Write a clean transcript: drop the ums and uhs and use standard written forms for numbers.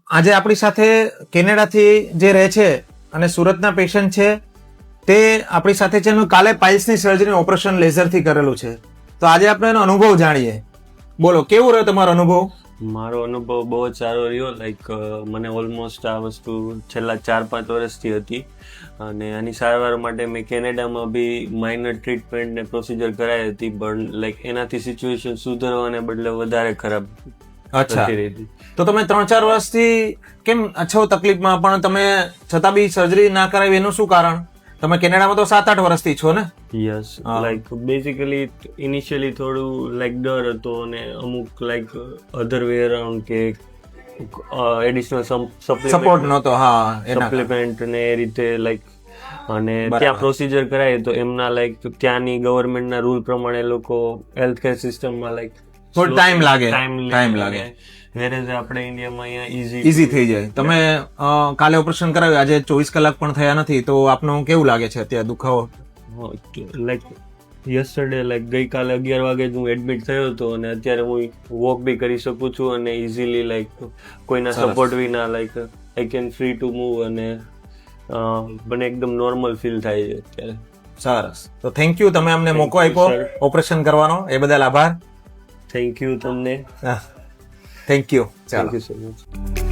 આજે આપણી સાથે કેનેડાથી જે રહે છે અને સુરતના પેશન્ટ છે તે આપણી સાથે છે. કાલે પાઇલ્સની સર્જરી ઓપરેશન લેઝરથી કરેલું છે. તો આજે આપણે એનો અનુભવ જાણીએ. બોલો, કેવું રહ્યો તમારો અનુભવ? મારો અનુભવ બહુ જ સારો રહ્યો. મને ઓલમોસ્ટ આ વસ્તુ છેલ્લા 4-5 વર્ષથી હતી અને આની સારવાર માટે મેં કેનેડામાં બી માઇનર ટ્રીટમેન્ટ ને પ્રોસિજર કરાવી હતી, પણ એનાથી સિચ્યુએશન સુધરવાને બદલે વધારે ખરાબ થતી રહી હતી. તો તમે 3-4 વર્ષથી કેમ છો તકલીફમાં, પણ તમે છતાં બી સર્જરી ના કરાવી, એનું શું કારણ? તમે કેનેડામાં તો 7-8 વર્ષથી છો ને? યસ, બેઝિકલી ઇનિશિયલી થોડું ડર હતો અને અમુક અધર વે અરાઉન્ડ કે એડિશનલ સપોર્ટ નહોતો. હા, સપ્લિમેન્ટ ને એ રીતે અને ત્યાં પ્રોસિજર કરાય તો એમના ત્યાંની ગવર્મેન્ટના રૂલ પ્રમાણે લોકો હેલ્થ કેર સિસ્ટમમાં થોડો ટાઈમ લાગે. વેરેઝ આપણે ઇન્ડિયામાં અહીંયા ઈઝી થઈ જાય. તમે કાલે ઓપરેશન કરાવ્યું, આજે 24 કલાક પણ થયા નથી, તો આપનું કેવું લાગે છે અત્યારે દુખાવો? યસ્ટરડે ગઈકાલે 11 વાગે હું એડમિટ થયો હતો અને અત્યારે હું વોક બી કરી શકું છું અને ઇઝીલી કોઈના સપોર્ટ વિના I can free to move અને મને એકદમ નોર્મલ ફીલ થાય છે અત્યારે. સરસ. તો થેન્ક યુ, તમે અમને મોકો આપ્યો ઓપરેશન કરવાનો, એ બદલ આભાર. થેન્ક યુ તમને. Thank you. Thank you so much.